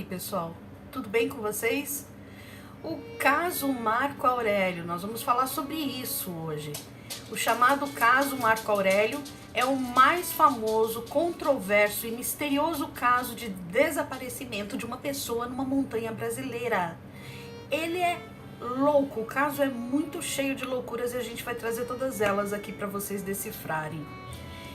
aí, pessoal? Tudo bem com vocês? O caso Marco Aurélio, nós vamos falar sobre isso hoje. O chamado caso Marco Aurélio é o mais famoso, controverso e misterioso caso de desaparecimento de uma pessoa numa montanha brasileira. Ele é louco, o caso é muito cheio de loucuras e a gente vai trazer todas elas aqui para vocês decifrarem.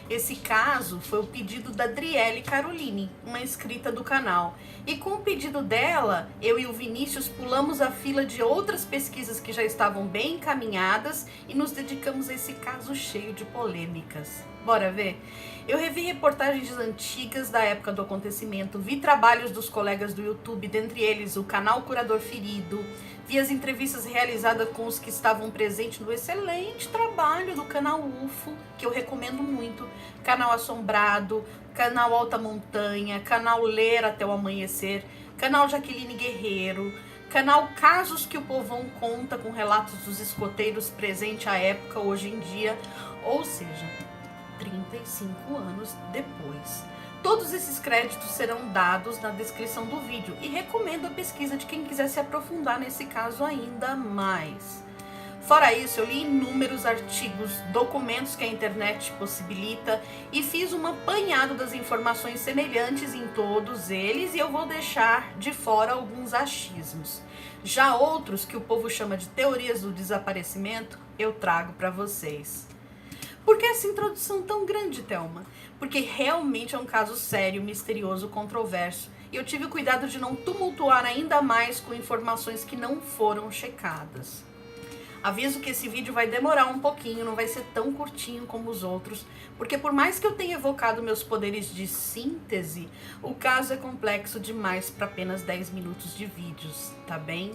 Esse caso foi o pedido da Adriele Caroline, uma inscrita do canal. E com o pedido dela, eu e o Vinícius pulamos a fila de outras pesquisas que já estavam bem encaminhadas e nos dedicamos a esse caso cheio de polêmicas. Bora ver? Eu revi reportagens antigas da época do acontecimento, vi trabalhos dos colegas do YouTube, dentre eles o canal Curador Ferido, vi as entrevistas realizadas com os que estavam presentes no excelente trabalho do canal UFO, que eu recomendo muito, canal Assombrado, canal Alta Montanha, canal Ler Até o Amanhecer, canal Jaqueline Guerreiro, canal Casos que o Povão Conta, com relatos dos escoteiros presentes à época, hoje em dia, ou seja, 35 anos depois. Todos esses créditos serão dados na descrição do vídeo e recomendo a pesquisa de quem quiser se aprofundar nesse caso ainda mais. Fora isso, eu li inúmeros artigos, documentos que a internet possibilita e fiz um apanhado das informações semelhantes em todos eles e eu vou deixar de fora alguns achismos. Já outros, que o povo chama de teorias do desaparecimento, eu trago para vocês. Por que essa introdução tão grande, Thelma? Porque realmente é um caso sério, misterioso, controverso. E eu tive o cuidado de não tumultuar ainda mais com informações que não foram checadas. Aviso que esse vídeo vai demorar um pouquinho, não vai ser tão curtinho como os outros, porque por mais que eu tenha evocado meus poderes de síntese, o caso é complexo demais para apenas 10 minutos de vídeos, tá bem?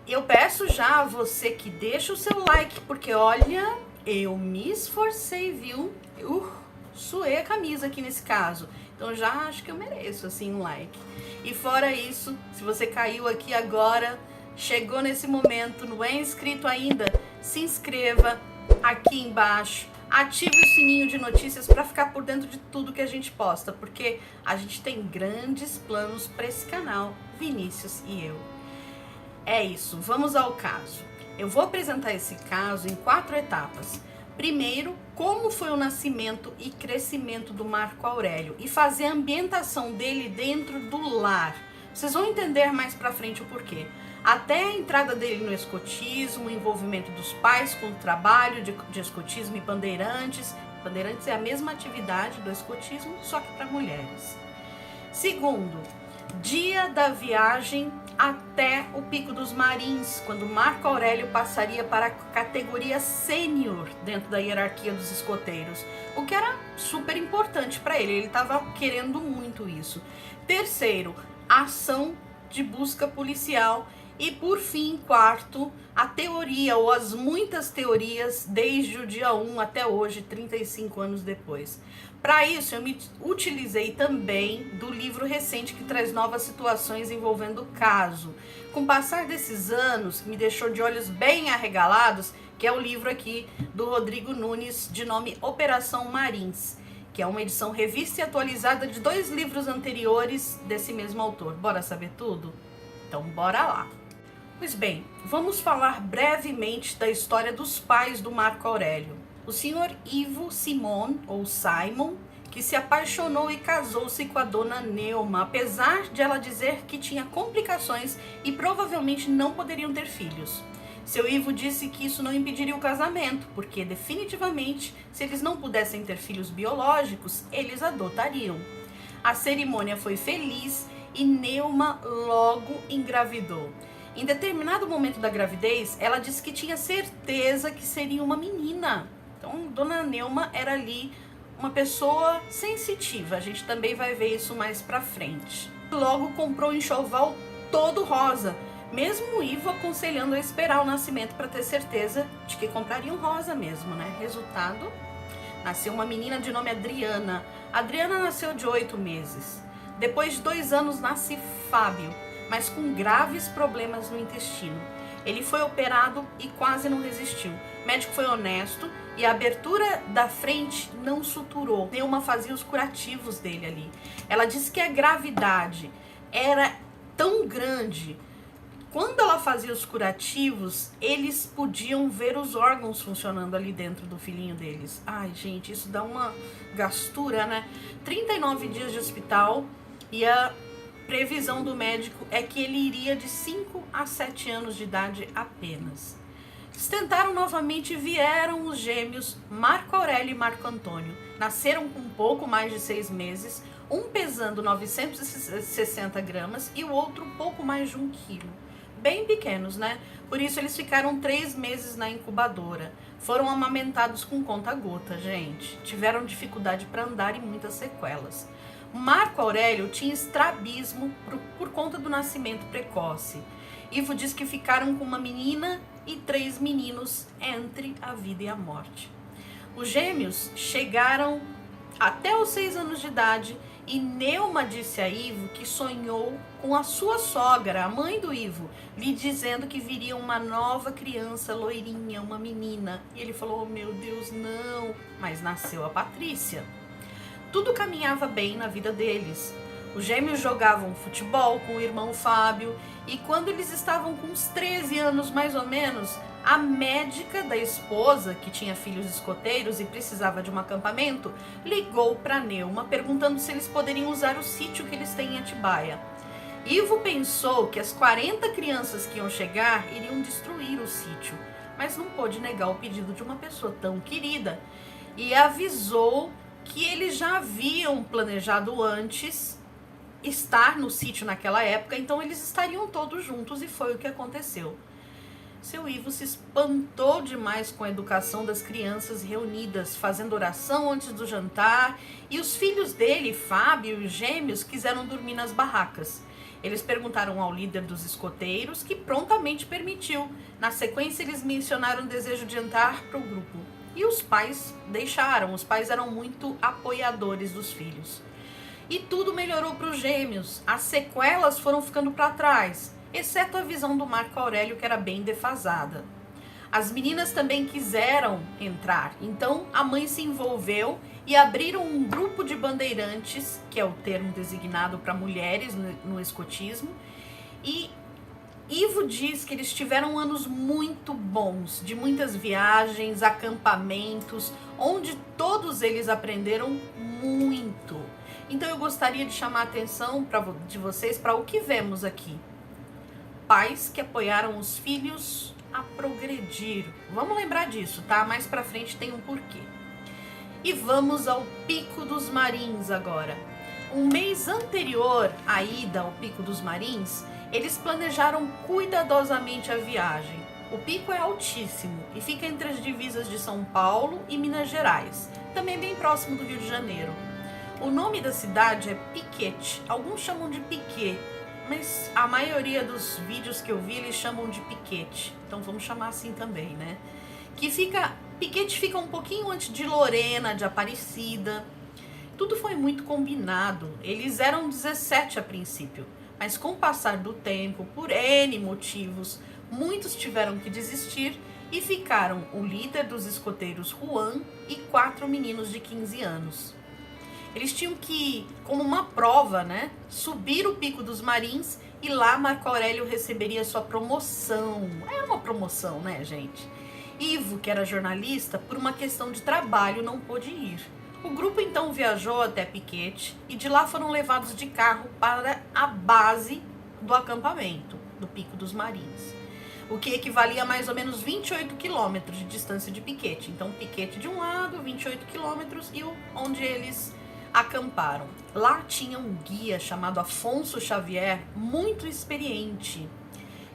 Eu peço já a você que deixa o seu like, porque olha, eu me esforcei, viu? Suei a camisa aqui nesse caso. Então já acho que eu mereço, assim, um like. E fora isso, se você caiu aqui agora, chegou nesse momento, não é inscrito ainda, se inscreva aqui embaixo. Ative o sininho de notícias para ficar por dentro de tudo que a gente posta, porque a gente tem grandes planos para esse canal, Vinícius e eu. É isso, vamos ao caso. Eu vou apresentar esse caso em 4 etapas. Primeiro, como foi o nascimento e crescimento do Marco Aurélio e fazer a ambientação dele dentro do lar. Vocês vão entender mais pra frente o porquê. Até a entrada dele no escotismo, o envolvimento dos pais com o trabalho de escotismo e bandeirantes. Bandeirantes é a mesma atividade do escotismo, só que para mulheres. Segundo, dia da viagem até o Pico dos Marins, quando Marco Aurélio passaria para a categoria sênior dentro da hierarquia dos escoteiros, o que era super importante para ele, ele estava querendo muito isso. Terceiro, ação de busca policial. E por fim, quarto, a teoria ou as muitas teorias desde o dia 1 até hoje, 35 anos depois. Para isso, eu me utilizei também do livro recente que traz novas situações envolvendo o caso. Com o passar desses anos, que me deixou de olhos bem arregalados, que é o livro aqui do Rodrigo Nunes, de nome Operação Marins, que é uma edição revista e atualizada de 2 livros anteriores desse mesmo autor. Bora saber tudo? Então bora lá! Pois bem, vamos falar brevemente da história dos pais do Marco Aurélio. O senhor Ivo Simon, ou Simon, que se apaixonou e casou-se com a dona Neuma, apesar de ela dizer que tinha complicações e provavelmente não poderiam ter filhos. Seu Ivo disse que isso não impediria o casamento, porque definitivamente, se eles não pudessem ter filhos biológicos, eles adotariam. A cerimônia foi feliz e Neuma logo engravidou. Em determinado momento da gravidez, ela disse que tinha certeza que seria uma menina. Então, Dona Neuma era ali uma pessoa sensitiva. A gente também vai ver isso mais pra frente. Logo comprou um enxoval todo rosa, mesmo o Ivo aconselhando a esperar o nascimento para ter certeza de que comprariam rosa mesmo, né? Resultado, nasceu uma menina de nome Adriana. Adriana nasceu de 8 meses. Depois de 2 anos, nasce Fábio, mas com graves problemas no intestino. Ele foi operado e quase não resistiu. O médico foi honesto e a abertura da frente não suturou. Neuma fazia os curativos dele ali. Ela disse que a gravidade era tão grande. Quando ela fazia os curativos, eles podiam ver os órgãos funcionando ali dentro do filhinho deles. Ai, gente, isso dá uma gastura, né? 39 dias de hospital e a previsão do médico é que ele iria de 5 a 7 anos de idade apenas. Eles tentaram novamente e vieram os gêmeos Marco Aurélio e Marco Antônio. Nasceram com um pouco mais de 6 meses, um pesando 960 gramas e o outro pouco mais de 1 quilo. Bem pequenos, né? Por isso eles ficaram 3 meses na incubadora. Foram amamentados com conta-gota, gente. Tiveram dificuldade para andar e muitas sequelas. Marco Aurélio tinha estrabismo por conta do nascimento precoce. Ivo diz que ficaram com uma menina e 3 meninos entre a vida e a morte. Os gêmeos chegaram até os 6 anos de idade e Neuma disse a Ivo que sonhou com a sua sogra, a mãe do Ivo, lhe dizendo que viria uma nova criança loirinha, uma menina. E ele falou, oh, meu Deus, não. Mas nasceu a Patrícia. Tudo caminhava bem na vida deles. Os gêmeos jogavam futebol com o irmão Fábio e quando eles estavam com uns 13 anos mais ou menos, a médica da esposa, que tinha filhos escoteiros e precisava de um acampamento, ligou para Neuma perguntando se eles poderiam usar o sítio que eles têm em Atibaia. Ivo pensou que as 40 crianças que iam chegar iriam destruir o sítio, mas não pôde negar o pedido de uma pessoa tão querida e avisou que eles já haviam planejado antes estar no sítio naquela época, então eles estariam todos juntos e foi o que aconteceu. Seu Ivo se espantou demais com a educação das crianças reunidas, fazendo oração antes do jantar, e os filhos dele, Fábio e os gêmeos, quiseram dormir nas barracas. Eles perguntaram ao líder dos escoteiros, que prontamente permitiu. Na sequência, eles mencionaram o desejo de entrar para o grupo. E os pais deixaram, os pais eram muito apoiadores dos filhos. E tudo melhorou para os gêmeos, as sequelas foram ficando para trás, exceto a visão do Marco Aurélio, que era bem defasada. As meninas também quiseram entrar, então a mãe se envolveu e abriram um grupo de bandeirantes, que é o termo designado para mulheres no escotismo, e Ivo diz que eles tiveram anos muito bons, de muitas viagens, acampamentos, onde todos eles aprenderam muito. Então eu gostaria de chamar a atenção de vocês para o que vemos aqui. Pais que apoiaram os filhos a progredir. Vamos lembrar disso, tá? Mais pra frente tem um porquê. E vamos ao Pico dos Marins agora. Um mês anterior à ida ao Pico dos Marins, eles planejaram cuidadosamente a viagem. O pico é altíssimo e fica entre as divisas de São Paulo e Minas Gerais, também bem próximo do Rio de Janeiro. O nome da cidade é Piquete, alguns chamam de Piquet, mas a maioria dos vídeos que eu vi eles chamam de Piquete, então vamos chamar assim também, né? Piquete fica um pouquinho antes de Lorena, de Aparecida. Tudo foi muito combinado, eles eram 17 a princípio, mas com o passar do tempo, por N motivos, muitos tiveram que desistir e ficaram o líder dos escoteiros Juan e 4 meninos de 15 anos. Eles tinham que, como uma prova, né, subir o Pico dos Marins e lá Marco Aurélio receberia sua promoção. É uma promoção, né, gente? Ivo, que era jornalista, por uma questão de trabalho não pôde ir. O grupo então viajou até Piquete e de lá foram levados de carro para a base do acampamento, do Pico dos Marins, o que equivalia a mais ou menos 28 quilômetros de distância de Piquete. Então, Piquete de um lado, 28 quilômetros, e onde eles acamparam. Lá tinha um guia chamado Afonso Xavier, muito experiente.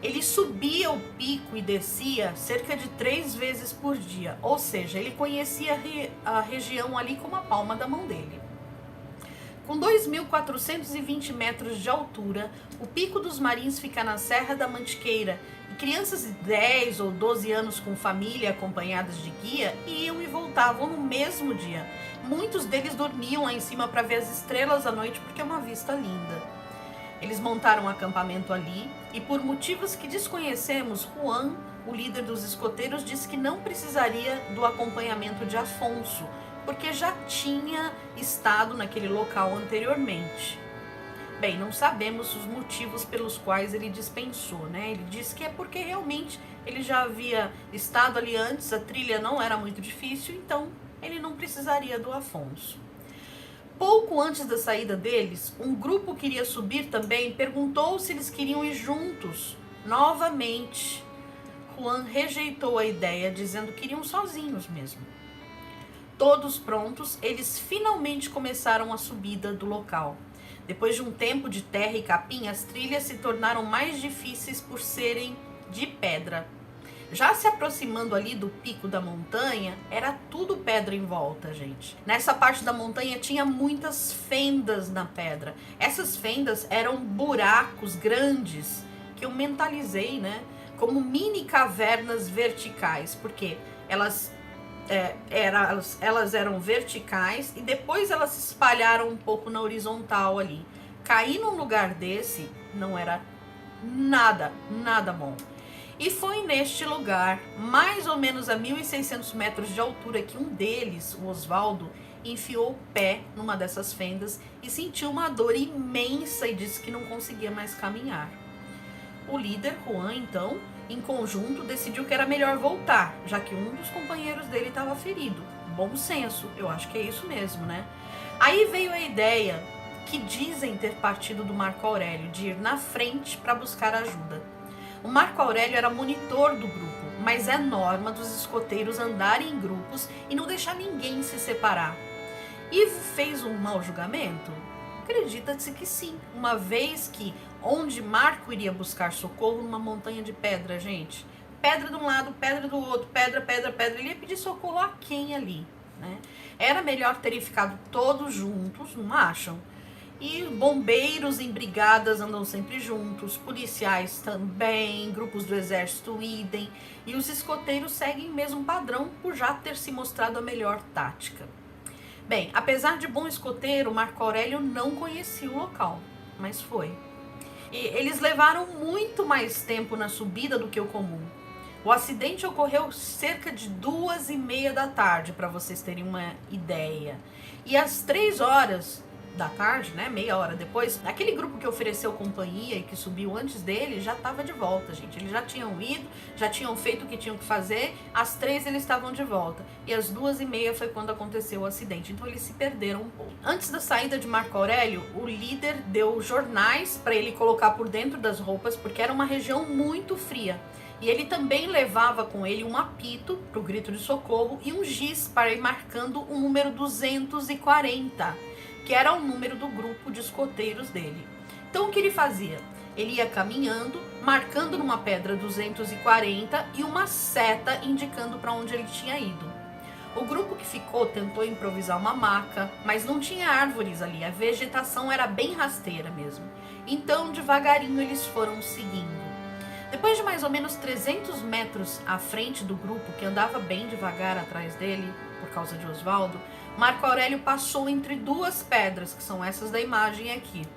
Ele subia o pico e descia cerca de 3 vezes por dia, ou seja, ele conhecia a região ali como a palma da mão dele. Com 2.420 metros de altura, o Pico dos Marins fica na Serra da Mantiqueira, e crianças de 10 ou 12 anos com família acompanhadas de guia iam e voltavam no mesmo dia. Muitos deles dormiam lá em cima para ver as estrelas à noite, porque é uma vista linda. Eles montaram um acampamento ali e, por motivos que desconhecemos, Juan, o líder dos escoteiros, disse que não precisaria do acompanhamento de Afonso, porque já tinha estado naquele local anteriormente. Bem, não sabemos os motivos pelos quais ele dispensou, né? Ele disse que é porque realmente ele já havia estado ali antes, a trilha não era muito difícil, então ele não precisaria do Afonso. Pouco antes da saída deles, um grupo que iria subir também perguntou se eles queriam ir juntos. Novamente, Juan rejeitou a ideia, dizendo que iriam sozinhos mesmo. Todos prontos, eles finalmente começaram a subida do local. Depois de um tempo de terra e capim, as trilhas se tornaram mais difíceis por serem de pedra. Já se aproximando ali do pico da montanha, era tudo pedra em volta, gente. Nessa parte da montanha tinha muitas fendas na pedra. Essas fendas eram buracos grandes, que eu mentalizei, né? Como mini cavernas verticais, porque elas eram verticais e depois elas se espalharam um pouco na horizontal ali. Cair num lugar desse não era nada bom. E foi neste lugar, mais ou menos a 1.600 metros de altura, que um deles, o Osvaldo, enfiou o pé numa dessas fendas e sentiu uma dor imensa e disse que não conseguia mais caminhar. O líder, Juan, então, em conjunto, decidiu que era melhor voltar, já que um dos companheiros dele estava ferido. Bom senso, eu acho que é isso mesmo, né? Aí veio a ideia, que dizem ter partido do Marco Aurélio, de ir na frente para buscar ajuda. O Marco Aurélio era monitor do grupo, mas é norma dos escoteiros andarem em grupos e não deixar ninguém se separar. E fez um mau julgamento? Acredita-se que sim, uma vez que onde Marco iria buscar socorro numa montanha de pedra, gente. Pedra de um lado, pedra do outro, pedra. Ele ia pedir socorro a quem ali, né? Era melhor terem ficado todos juntos, não acham? E bombeiros em brigadas andam sempre juntos, policiais também, grupos do exército idem, e os escoteiros seguem o mesmo padrão por já ter se mostrado a melhor tática. Bem, apesar de bom escoteiro, Marco Aurélio não conhecia o local, mas foi. E eles levaram muito mais tempo na subida do que o comum. O acidente ocorreu cerca de 2h30 da tarde, para vocês terem uma ideia. E às 3 horas da tarde, né, meia hora depois, aquele grupo que ofereceu companhia e que subiu antes dele já estava de volta, gente. Eles já tinham ido, já tinham feito o que tinham que fazer. Às 3 eles estavam de volta e às 2h30 foi quando aconteceu o acidente. Então eles se perderam um pouco. Antes da saída de Marco Aurélio, o líder deu jornais para ele colocar por dentro das roupas, porque era uma região muito fria. E ele também levava com ele um apito para o grito de socorro e um giz para ir marcando o número 240, que era o número do grupo de escoteiros dele. Então o que ele fazia? Ele ia caminhando, marcando numa pedra 240 e uma seta indicando para onde ele tinha ido. O grupo que ficou tentou improvisar uma maca, mas não tinha árvores ali, a vegetação era bem rasteira mesmo. Então devagarinho eles foram seguindo. Depois de mais ou menos 300 metros à frente do grupo, que andava bem devagar atrás dele, por causa de Osvaldo, Marco Aurélio passou entre duas pedras, que são essas da imagem aqui.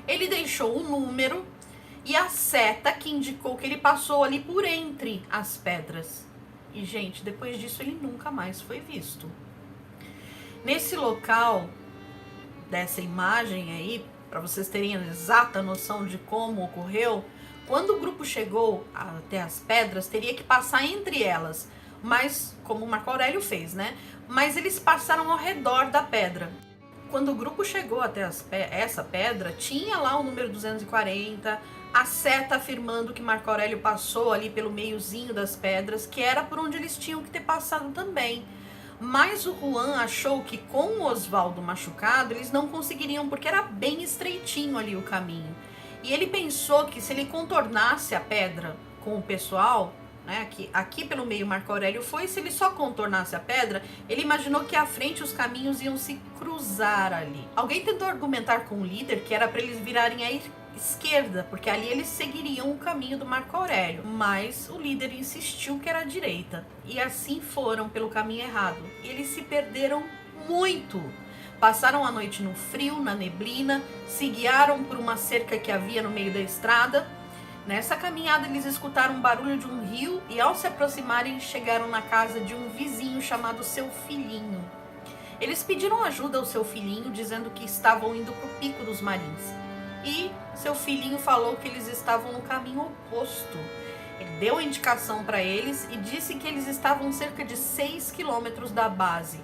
Ele deixou o número e a seta que indicou que ele passou ali por entre as pedras. E, gente, depois disso ele nunca mais foi visto. Nesse local dessa imagem aí, para vocês terem a exata noção de como ocorreu, quando o grupo chegou até as pedras, teria que passar entre elas, mas como Marco Aurélio fez, né? Mas eles passaram ao redor da pedra. Quando o grupo chegou até essa pedra, tinha lá o número 240, a seta afirmando que Marco Aurélio passou ali pelo meiozinho das pedras, que era por onde eles tinham que ter passado também. Mas o Juan achou que com o Osvaldo machucado, eles não conseguiriam, porque era bem estreitinho ali o caminho. E ele pensou que se ele contornasse a pedra com o pessoal, né, aqui pelo meio Marco Aurélio foi, se ele só contornasse a pedra, ele imaginou que à frente os caminhos iam se cruzar ali. Alguém tentou argumentar com o líder que era para eles virarem à esquerda, porque ali eles seguiriam o caminho do Marco Aurélio, mas o líder insistiu que era à direita, e assim foram pelo caminho errado. E eles se perderam muito. Passaram a noite no frio, na neblina, se guiaram por uma cerca que havia no meio da estrada. Nessa caminhada eles escutaram um barulho de um rio e ao se aproximarem chegaram na casa de um vizinho chamado Seu Filhinho. Eles pediram ajuda ao seu filhinho, dizendo que estavam indo para o Pico dos Marins. E seu filhinho falou que eles estavam no caminho oposto. Ele deu a indicação para eles e disse que eles estavam cerca de 6 quilômetros da base.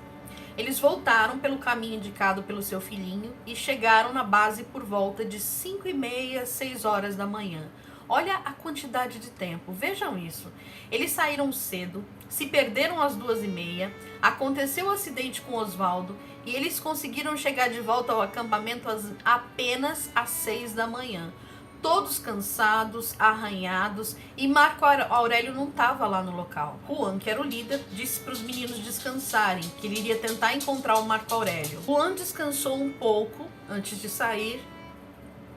Eles voltaram pelo caminho indicado pelo seu filhinho e chegaram na base por volta de 5h30, 6 horas da manhã. Olha a quantidade de tempo, vejam isso. Eles saíram cedo, se perderam às 2h30, aconteceu o acidente com Osvaldo e eles conseguiram chegar de volta ao acampamento apenas às 6 da manhã. Todos cansados, arranhados, e Marco Aurélio não estava lá no local. Juan, que era o líder, disse para os meninos descansarem, que ele iria tentar encontrar o Marco Aurélio. Juan descansou um pouco antes de sair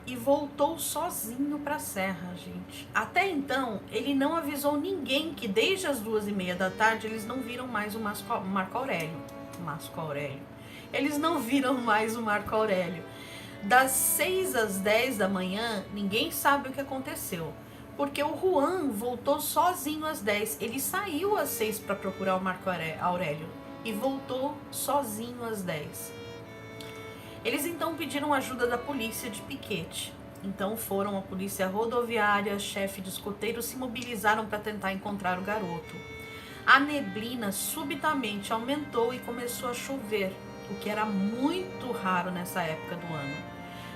e voltou sozinho para a serra, gente. Até então, ele não avisou ninguém que desde as 2h30 da tarde eles não viram mais o Marco Aurélio. Eles não viram mais o Marco Aurélio. Das 6 às 10 da manhã, ninguém sabe o que aconteceu. Porque o Juan voltou sozinho às 10. Ele saiu às 6 para procurar o Marco Aurélio e voltou sozinho às 10. Eles então pediram ajuda da polícia de piquete. Então foram a polícia rodoviária, chefe de escoteiros se mobilizaram para tentar encontrar o garoto. A neblina subitamente aumentou e começou a chover, o que era muito raro nessa época do ano.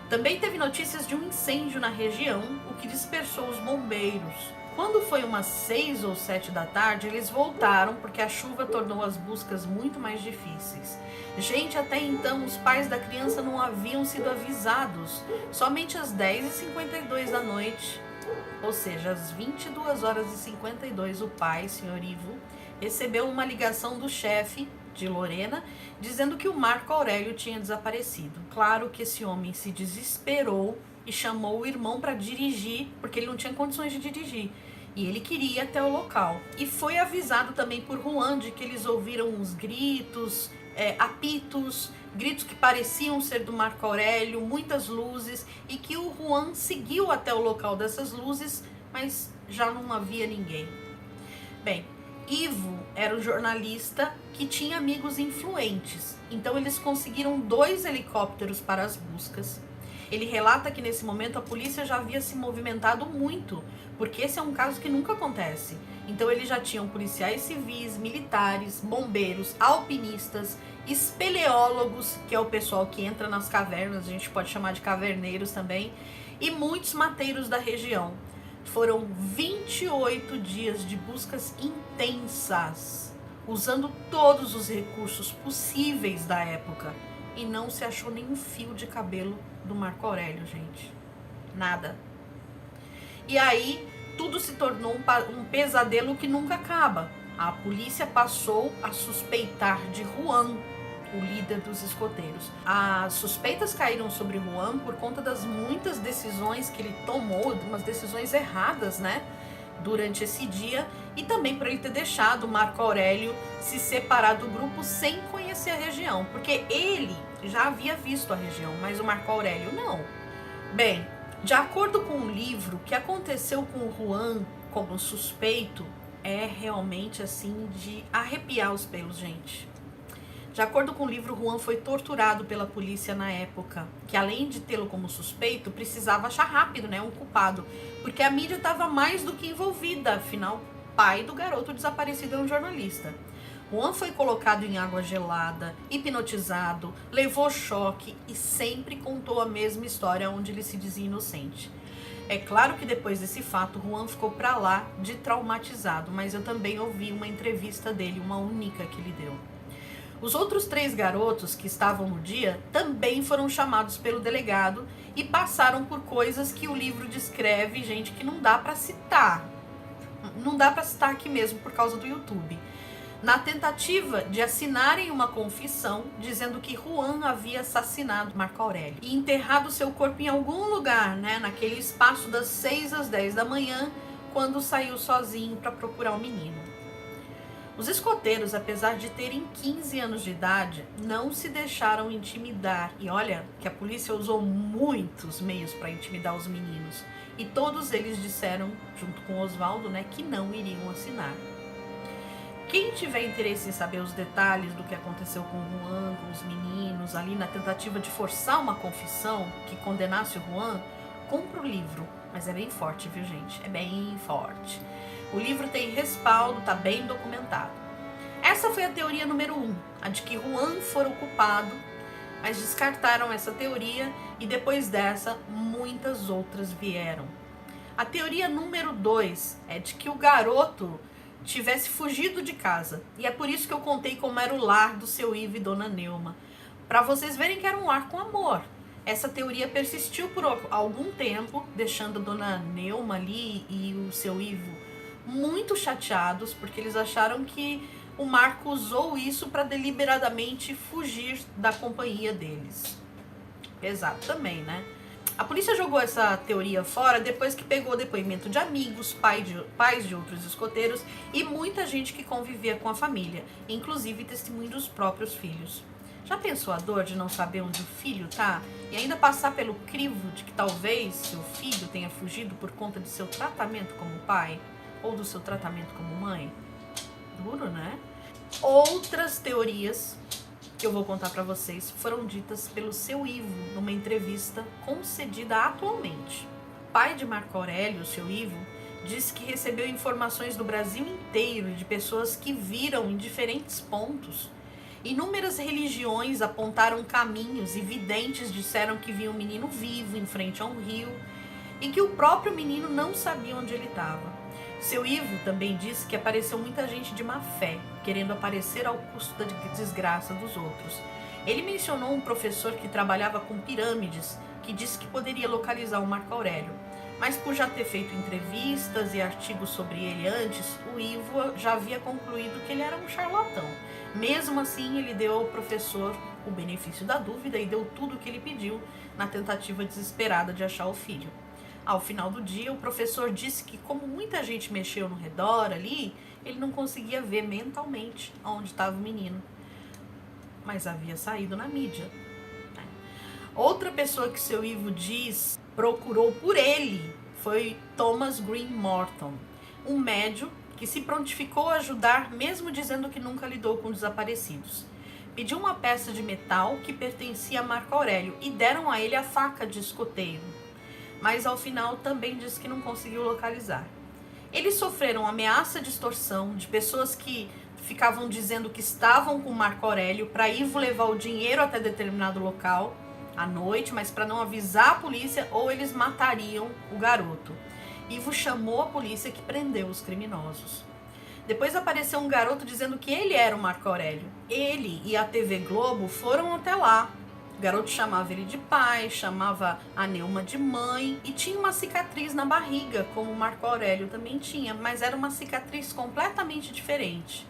Também teve notícias de um incêndio na região, o que dispersou os bombeiros. Quando foi umas 6 ou 7 da tarde, eles voltaram porque a chuva tornou as buscas muito mais difíceis. Gente, até então os pais da criança não haviam sido avisados. Somente às 10h52 da noite, ou seja, às 22h52, o pai, Sr. Ivo, recebeu uma ligação do chefe de Lorena, dizendo que o Marco Aurélio tinha desaparecido. Claro que esse homem se desesperou e chamou o irmão para dirigir, porque ele não tinha condições de dirigir. E ele queria ir até o local. E foi avisado também por Juan de que eles ouviram uns gritos, apitos, gritos que pareciam ser do Marco Aurélio, muitas luzes, e que o Juan seguiu até o local dessas luzes, mas já não havia ninguém. Bem, Ivo era um jornalista que tinha amigos influentes, então eles conseguiram 2 helicópteros para as buscas. Ele relata que nesse momento a polícia já havia se movimentado muito, porque esse é um caso que nunca acontece. Então eles já tinham policiais civis, militares, bombeiros, alpinistas, espeleólogos, que é o pessoal que entra nas cavernas, a gente pode chamar de caverneiros também, e muitos mateiros da região. Foram 28 dias de buscas intensas, usando todos os recursos possíveis da época. E não se achou nenhum fio de cabelo do Marco Aurélio, gente. Nada. E aí, tudo se tornou um pesadelo que nunca acaba. A polícia passou a suspeitar de Juan, o líder dos escoteiros. As suspeitas caíram sobre Juan por conta das muitas decisões que ele tomou, umas decisões erradas, né? Durante esse dia, e também por ele ter deixado o Marco Aurélio se separar do grupo sem conhecer a região, porque ele já havia visto a região, mas o Marco Aurélio não. Bem, de acordo com o livro, o que aconteceu com o Juan como suspeito é realmente assim de arrepiar os pelos, gente. De acordo com o livro, Juan foi torturado pela polícia na época, que além de tê-lo como suspeito, precisava achar rápido, né, um culpado, porque a mídia estava mais do que envolvida, afinal, o pai do garoto desaparecido é um jornalista. Juan foi colocado em água gelada, hipnotizado, levou choque e sempre contou a mesma história onde ele se dizia inocente. É claro que depois desse fato, Juan ficou pra lá de traumatizado, mas eu também ouvi uma entrevista dele, uma única que ele deu. Os outros 3 garotos que estavam no dia também foram chamados pelo delegado e passaram por coisas que o livro descreve, gente, que não dá pra citar. Não dá pra citar aqui mesmo por causa do YouTube. Na tentativa de assinarem uma confissão dizendo que Juan havia assassinado Marco Aurélio e enterrado seu corpo em algum lugar, né, naquele espaço das 6 às 10 da manhã, quando saiu sozinho para procurar o menino. Os escoteiros, apesar de terem 15 anos de idade, não se deixaram intimidar. E olha que a polícia usou muitos meios para intimidar os meninos. E todos eles disseram, junto com Osvaldo, né, que não iriam assinar. Quem tiver interesse em saber os detalhes do que aconteceu com o Juan, com os meninos, ali na tentativa de forçar uma confissão que condenasse o Juan, compra o livro. Mas é bem forte, viu, gente? É bem forte. O livro tem respaldo, tá bem documentado. Essa foi a teoria número 1, a de que Juan fora o culpado, mas descartaram essa teoria e depois dessa, muitas outras vieram. A teoria número 2 é de que o garoto tivesse fugido de casa. E é por isso que eu contei como era o lar do seu Ivo e Dona Neuma. Para vocês verem que era um lar com amor. Essa teoria persistiu por algum tempo, deixando a Dona Neuma ali e o seu Ivo muito chateados, porque eles acharam que o Marco usou isso para deliberadamente fugir da companhia deles. Pesado também, né? A polícia jogou essa teoria fora depois que pegou depoimento de amigos, pais de outros escoteiros e muita gente que convivia com a família, inclusive testemunho dos próprios filhos. Já pensou a dor de não saber onde o filho tá? E ainda passar pelo crivo de que talvez seu filho tenha fugido por conta de seu tratamento como pai? Ou do seu tratamento como mãe? Duro, né? Outras teorias que eu vou contar para vocês foram ditas pelo seu Ivo numa entrevista concedida atualmente. O pai de Marco Aurélio, o seu Ivo, disse que recebeu informações do Brasil inteiro de pessoas que viram em diferentes pontos. Inúmeras religiões apontaram caminhos e videntes disseram que viam um menino vivo em frente a um rio e que o próprio menino não sabia onde ele estava. Seu Ivo também disse que apareceu muita gente de má fé, querendo aparecer ao custo da desgraça dos outros. Ele mencionou um professor que trabalhava com pirâmides, que disse que poderia localizar o Marco Aurélio. Mas por já ter feito entrevistas e artigos sobre ele antes, o Ivo já havia concluído que ele era um charlatão. Mesmo assim, ele deu ao professor o benefício da dúvida e deu tudo o que ele pediu na tentativa desesperada de achar o filho. Ao final do dia, o professor disse que, como muita gente mexeu no redor ali, ele não conseguia ver mentalmente onde estava o menino. Mas havia saído na mídia. Outra pessoa que seu Ivo diz procurou por ele foi Thomas Green Morton, um médium que se prontificou a ajudar, mesmo dizendo que nunca lidou com desaparecidos. Pediu uma peça de metal que pertencia a Marco Aurélio e deram a ele a faca de escoteiro. Mas ao final também disse que não conseguiu localizar. Eles sofreram ameaça de extorsão de pessoas que ficavam dizendo que estavam com Marco Aurélio para Ivo levar o dinheiro até determinado local à noite, mas para não avisar a polícia ou eles matariam o garoto. Ivo chamou a polícia que prendeu os criminosos. Depois apareceu um garoto dizendo que ele era o Marco Aurélio. Ele e a TV Globo foram até lá. O garoto chamava ele de pai, chamava a Neuma de mãe e tinha uma cicatriz na barriga, como o Marco Aurélio também tinha, mas era uma cicatriz completamente diferente.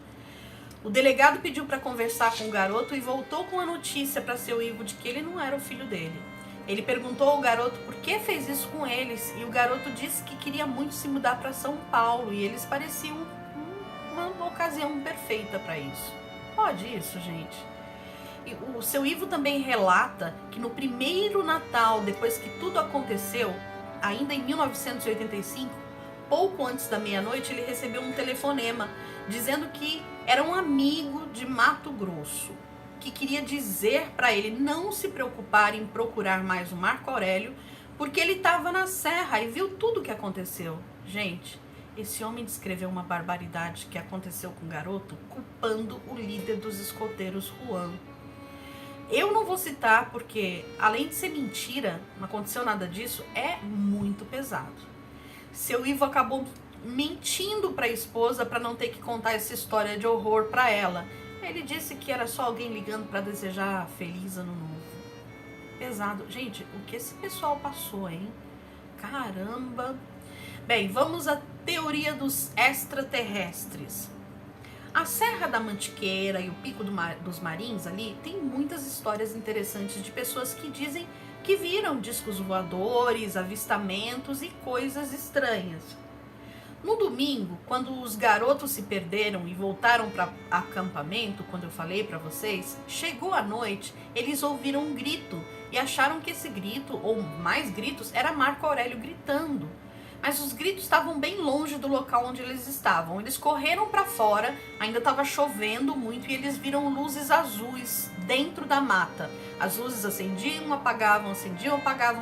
O delegado pediu para conversar com o garoto e voltou com a notícia para seu Ivo de que ele não era o filho dele. Ele perguntou ao garoto por que fez isso com eles e o garoto disse que queria muito se mudar para São Paulo e eles pareciam uma ocasião perfeita para isso. Pode isso, gente? O seu Ivo também relata que no primeiro Natal, depois que tudo aconteceu, ainda em 1985, pouco antes da meia-noite, ele recebeu um telefonema dizendo que era um amigo de Mato Grosso, que queria dizer para ele não se preocupar em procurar mais o Marco Aurélio, porque ele estava na serra e viu tudo o que aconteceu. Gente, esse homem descreveu uma barbaridade que aconteceu com o garoto, culpando o líder dos escoteiros, Juan. Eu não vou citar porque, além de ser mentira, não aconteceu nada disso, é muito pesado. Seu Ivo acabou mentindo para a esposa para não ter que contar essa história de horror para ela. Ele disse que era só alguém ligando para desejar feliz ano novo. Pesado. Gente, o que esse pessoal passou, hein? Caramba! Bem, vamos à teoria dos extraterrestres. A Serra da Mantiqueira e o Pico dos Marins ali tem muitas histórias interessantes de pessoas que dizem que viram discos voadores, avistamentos e coisas estranhas. No domingo, quando os garotos se perderam e voltaram para acampamento, quando eu falei para vocês, chegou a noite, eles ouviram um grito e acharam que esse grito, ou mais gritos, era Marco Aurélio gritando. Mas os gritos estavam bem longe do local onde eles estavam. Eles correram para fora, ainda estava chovendo muito, e eles viram luzes azuis dentro da mata. As luzes acendiam, apagavam,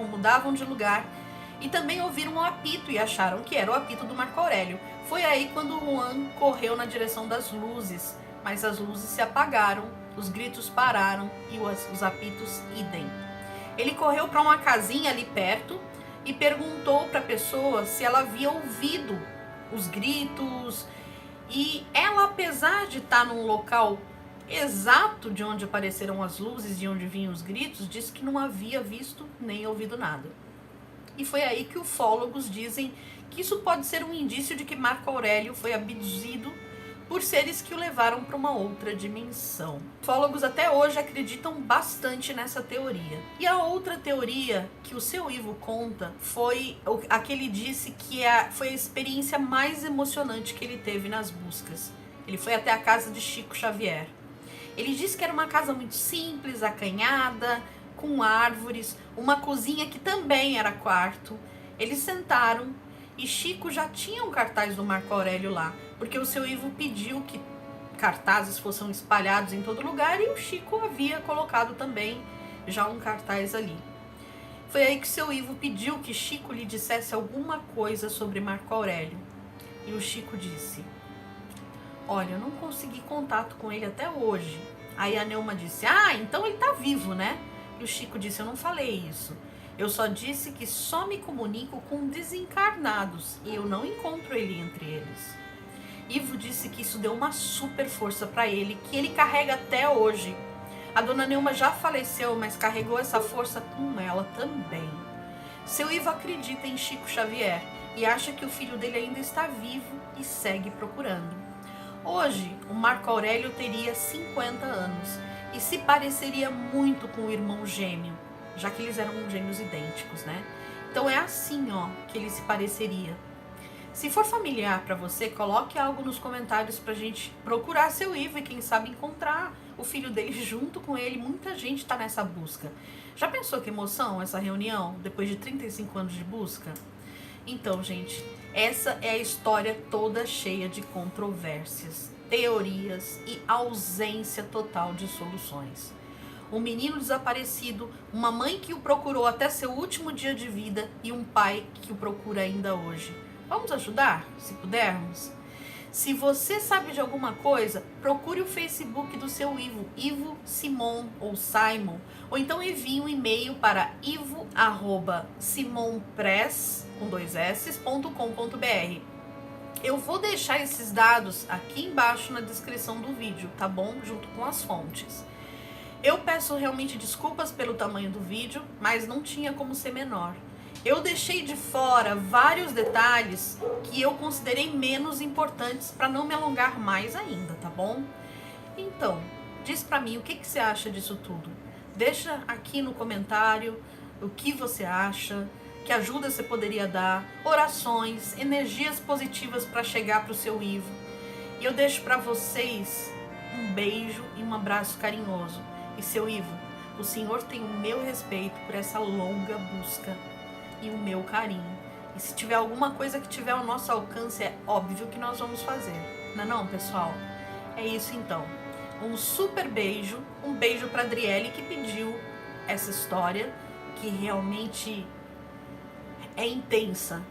mudavam de lugar. E também ouviram um apito e acharam que era o apito do Marco Aurélio. Foi aí quando Juan correu na direção das luzes, mas as luzes se apagaram, os gritos pararam e os apitos idem. Ele correu para uma casinha ali perto e perguntou para a pessoa se ela havia ouvido os gritos. E ela, apesar de estar num local exato de onde apareceram as luzes, de onde vinham os gritos, disse que não havia visto nem ouvido nada. E foi aí que ufólogos dizem que isso pode ser um indício de que Marco Aurélio foi abduzido por seres que o levaram para uma outra dimensão. Ufólogos até hoje acreditam bastante nessa teoria. E a outra teoria que o seu Ivo conta foi a que ele disse que foi a experiência mais emocionante que ele teve nas buscas. Ele foi até a casa de Chico Xavier. Ele disse que era uma casa muito simples, acanhada, com árvores, uma cozinha que também era quarto. Eles sentaram e Chico já tinha um cartaz do Marco Aurélio lá, porque o seu Ivo pediu que cartazes fossem espalhados em todo lugar e o Chico havia colocado também já um cartaz ali. Foi aí que o seu Ivo pediu que Chico lhe dissesse alguma coisa sobre Marco Aurélio. E o Chico disse: olha, eu não consegui contato com ele até hoje. Aí a Neuma disse: ah, então ele tá vivo, né? E o Chico disse: eu não falei isso. Eu só disse que só me comunico com desencarnados e eu não encontro ele entre eles. Ivo disse que isso deu uma super força para ele, que ele carrega até hoje. A dona Neuma já faleceu, mas carregou essa força com ela também. Seu Ivo acredita em Chico Xavier e acha que o filho dele ainda está vivo e segue procurando. Hoje, o Marco Aurélio teria 50 anos e se pareceria muito com o irmão gêmeo, já que eles eram gêmeos idênticos, né? Então é assim, ó, que ele se pareceria. Se for familiar para você, coloque algo nos comentários pra gente procurar seu Ivo e quem sabe encontrar o filho dele junto com ele. Muita gente tá nessa busca. Já pensou que emoção essa reunião, depois de 35 anos de busca? Então, gente, essa é a história toda cheia de controvérsias, teorias e ausência total de soluções. Um menino desaparecido, uma mãe que o procurou até seu último dia de vida e um pai que o procura ainda hoje. Vamos ajudar, se pudermos? Se você sabe de alguma coisa, procure o Facebook do seu Ivo, Ivo Simon ou Simon, ou então envie um e-mail para ivo@simonpress.com.br. Eu vou deixar esses dados aqui embaixo na descrição do vídeo, tá bom? Junto com as fontes. Eu peço realmente desculpas pelo tamanho do vídeo, mas não tinha como ser menor. Eu deixei de fora vários detalhes que eu considerei menos importantes para não me alongar mais ainda, tá bom? Então, diz pra mim o que você acha disso tudo. Deixa aqui no comentário o que você acha, que ajuda você poderia dar, orações, energias positivas para chegar pro seu Ivo. E eu deixo para vocês um beijo e um abraço carinhoso. E seu Ivo, o senhor tem o meu respeito por essa longa busca e o meu carinho. E se tiver alguma coisa que tiver ao nosso alcance, é óbvio que nós vamos fazer. Não é não, pessoal? É isso então. Um super beijo, um beijo para Adriele que pediu essa história, que realmente é intensa.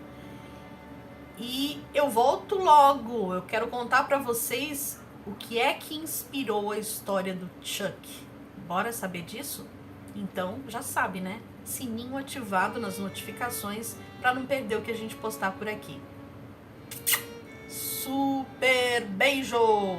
E eu volto logo. Eu quero contar para vocês o que é que inspirou a história do Chuck. Bora saber disso? Então, já sabe, né? Sininho ativado nas notificações para não perder o que a gente postar por aqui. Super beijo!